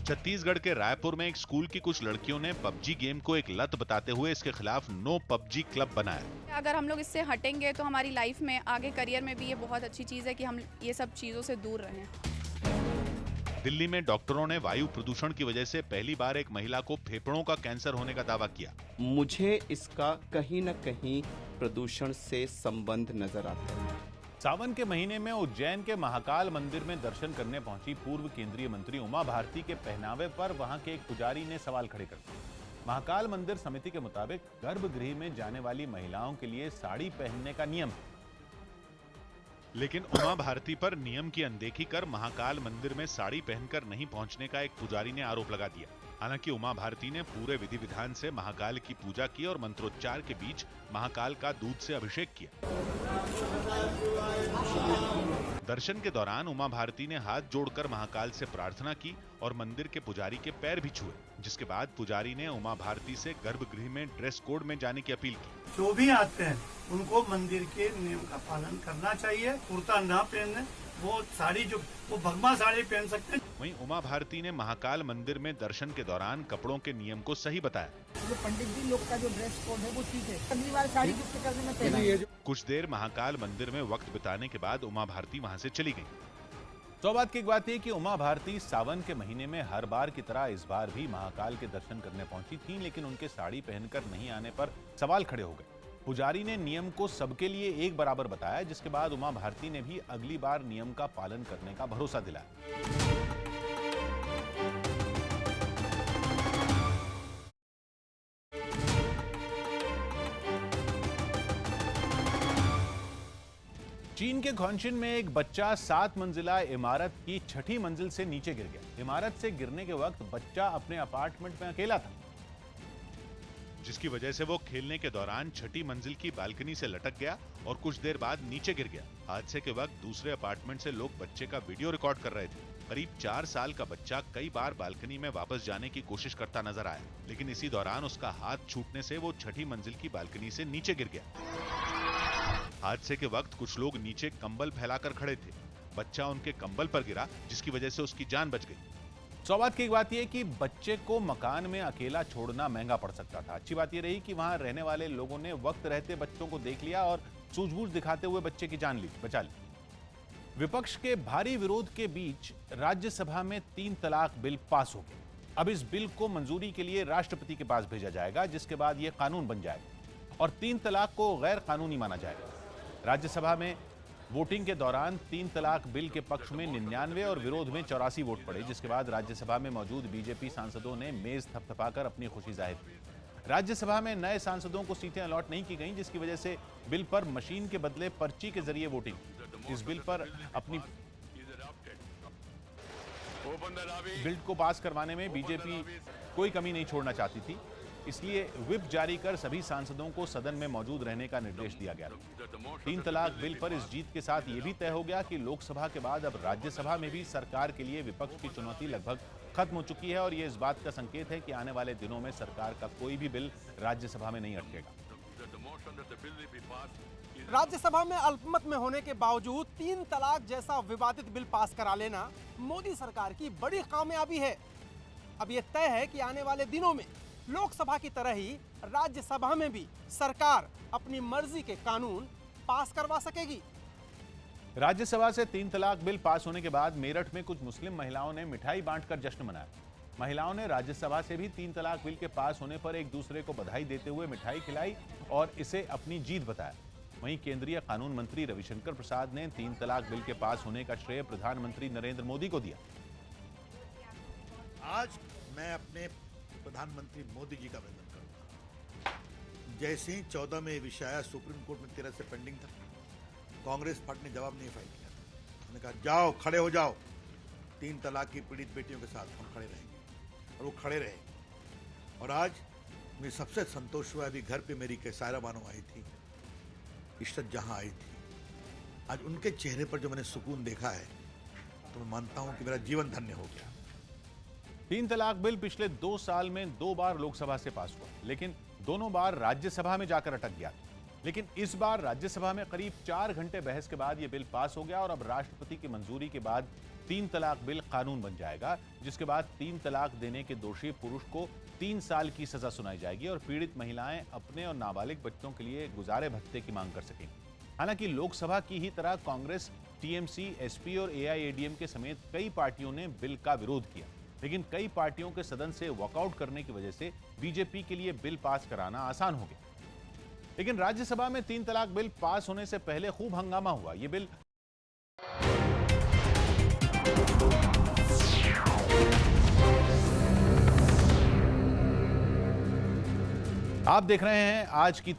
छत्तीसगढ़ के रायपुर में एक स्कूल की कुछ लड़कियों ने पबजी गेम को एक लत बताते हुए इसके खिलाफ नो पबजी क्लब बनाया। अगर हम लोग इससे हटेंगे तो हमारी लाइफ में आगे करियर में भी ये बहुत अच्छी चीज़ है कि हम ये सब चीज़ों से दूर रहें। दिल्ली में डॉक्टरों ने वायु प्रदूषण की वजह से पहली बार एक महिला को फेफड़ों का कैंसर होने का दावा किया। मुझे इसका कहीं न कहीं प्रदूषण से संबंध नजर आता है। सावन के महीने में उज्जैन के महाकाल मंदिर में दर्शन करने पहुंची पूर्व केंद्रीय मंत्री उमा भारती के पहनावे पर वहां के एक पुजारी ने सवाल खड़े कर दिए। महाकाल मंदिर समिति के मुताबिक गर्भगृह में जाने वाली महिलाओं के लिए साड़ी पहनने का नियम है। लेकिन उमा भारती पर नियम की अनदेखी कर महाकाल मंदिर में साड़ी पहनकर नहीं पहुंचने का एक पुजारी ने आरोप लगा दिया। हालांकि उमा भारती ने पूरे विधि विधान से महाकाल की पूजा की और मंत्रोच्चार के बीच महाकाल का दूध से अभिषेक किया। दर्शन के दौरान उमा भारती ने हाथ जोड़कर महाकाल से प्रार्थना की और मंदिर के पुजारी के पैर भी छुए, जिसके बाद पुजारी ने उमा भारती से गर्भगृह में ड्रेस कोड में जाने की अपील की। जो भी आते हैं उनको मंदिर के नियम का पालन करना चाहिए, कुर्ता ना पहने, वो साड़ी जो वो भगवा साड़ी पहन सकते हैं। वहीं उमा भारती ने महाकाल मंदिर में दर्शन के दौरान कपड़ों के नियम को सही बताया। जो पंडित जी लोग का जो ड्रेस कोड है वो ठीक है, अगली बार साड़ी गिफ्ट करने में पहना। कुछ देर महाकाल मंदिर में वक्त बिताने के बाद उमा भारती वहां से चली गई। सौभाग्य की बात यह कि उमा भारती सावन के महीने में हर बार की तरह इस बार भी महाकाल के दर्शन करने पहुंची थी, लेकिन उनके साड़ी पहनकर नहीं आने पर सवाल खड़े हो गए। पुजारी ने नियम को सबके लिए एक बराबर बताया, जिसके बाद उमा भारती ने भी अगली बार नियम का पालन करने का भरोसा दिलाया। चीन के घोंशिन में एक बच्चा 7 मंजिला इमारत की 6ठी मंजिल से नीचे गिर गया। इमारत से गिरने के वक्त बच्चा अपने अपार्टमेंट में अकेला था, जिसकी वजह से वो खेलने के दौरान 6ठी मंजिल की बालकनी से लटक गया और कुछ देर बाद नीचे गिर गया। हादसे के वक्त दूसरे अपार्टमेंट से लोग बच्चे का वीडियो रिकॉर्ड कर रहे थे। करीब 4 साल का बच्चा कई बार बालकनी में वापस जाने की कोशिश करता नजर आया, लेकिन इसी दौरान उसका हाथ छूटने से वो 6ठी मंजिल की बालकनी से नीचे गिर गया। हादसे के वक्त कुछ लोग नीचे कंबल फैलाकर खड़े थे। बच्चा उनके कंबल पर गिरा, जिसकी वजह से उसकी जान बच गई। सौभाग्य की बात यह कि बच्चे को मकान में अकेला छोड़ना महंगा पड़ सकता था। अच्छी बात यह रही कि वहां रहने वाले लोगों ने वक्त रहते बच्चों को देख लिया और सूझबूझ दिखाते हुए बच्चे की जान बचा ली। विपक्ष के भारी विरोध के बीच राज्यसभा में 3 तलाक बिल पास हो गया। अब इस बिल को मंजूरी के लिए राष्ट्रपति के पास भेजा जाएगा, जिसके बाद यह कानून बन जाएगा और 3 तलाक को गैर कानूनी माना जाएगा। राज्यसभा में वोटिंग के दौरान 3 तलाक बिल के पक्ष में 99 और विरोध में 84 वोट पड़े, जिसके बाद राज्यसभा में मौजूद बीजेपी सांसदों ने मेज थपथपाकर अपनी खुशी जाहिर की। राज्यसभा में नए सांसदों को सीटें अलॉट नहीं की गईं, जिसकी वजह से बिल पर मशीन के बदले पर्ची के जरिए वोटिंग। इस बिल पर अपनी बिल को पास करवाने में बीजेपी कोई कमी नहीं छोड़ना चाहती थी, इसलिए व्हिप जारी कर सभी सांसदों को सदन में मौजूद रहने का निर्देश दिया गया। 3 तलाक बिल पर इस जीत के साथ यह भी तय हो गया कि लोकसभा के बाद अब राज्यसभा में भी सरकार के लिए विपक्ष की चुनौती लगभग खत्म हो चुकी है और यह इस बात का संकेत है कि आने वाले दिनों में सरकार का कोई भी बिल राज्यसभा में नहीं अटकेगा। राज्यसभा में अल्पमत में होने के बावजूद 3 तलाक जैसा विवादित बिल पास करा लेना मोदी सरकार की बड़ी कामयाबी है। अब यह तय है कि आने वाले दिनों में लोकसभा की तरह ही राज्यसभा में भी सरकार अपनी मर्जी के कानून पास करवा सकेगी। राज्यसभा से 3 तलाक बिल पास होने के बाद मेरठ में कुछ मुस्लिम महिलाओं ने मिठाई बांटकर जश्न मनाया। महिलाओं ने राज्यसभा से भी 3 तलाक बिल के पास होने पर एक दूसरे को बधाई देते हुए मिठाई खिलाई और इसे अपनी जीत बताया। वहीं केंद्रीय कानून मंत्री रविशंकर प्रसाद ने 3 तलाक बिल के पास होने का श्रेय प्रधानमंत्री नरेंद्र मोदी को दिया। आज मैं अपने प्रधानमंत्री मोदी जी का अभिनंदन करूंगा। जैसे ही 14 में विषय आया, सुप्रीम कोर्ट में 13 से पेंडिंग था, कांग्रेस पार्टी ने जवाब नहीं फाइल किया था। उन्होंने कहा जाओ खड़े हो जाओ, 3 तलाक की पीड़ित बेटियों के साथ हम खड़े रहेंगे, और वो खड़े रहे। और आज मुझे सबसे संतोष हुआ, अभी घर पे मेरी सायरा बानो आई थी, इशरत जहां आई थी, आज उनके चेहरे पर जो मैंने सुकून देखा है तो मैं मानता हूं कि मेरा जीवन धन्य हो गया। 3 तलाक बिल पिछले 2 साल में 2 बार लोकसभा से पास हुआ, लेकिन दोनों बार राज्यसभा में जाकर अटक गया। लेकिन इस बार राज्यसभा में करीब 4 घंटे बहस के बाद यह बिल पास हो गया और अब राष्ट्रपति की मंजूरी के बाद 3 तलाक बिल कानून बन जाएगा, जिसके बाद 3 तलाक देने के दोषी पुरुष को 3 साल की सजा सुनाई जाएगी और पीड़ित महिलाएं अपने और नाबालिग बच्चों के लिए गुजारे भत्ते की मांग कर सकेंगी। हालांकि लोकसभा की ही तरह कांग्रेस, टीएमसी, एसपी और एआईएडीएमके समेत कई पार्टियों ने बिल का विरोध किया, लेकिन कई पार्टियों के सदन से वॉकआउट करने की वजह से बीजेपी के लिए बिल पास कराना आसान हो गया। लेकिन राज्यसभा में 3 तलाक बिल पास होने से पहले खूब हंगामा हुआ। यह बिल आप देख रहे हैं आज की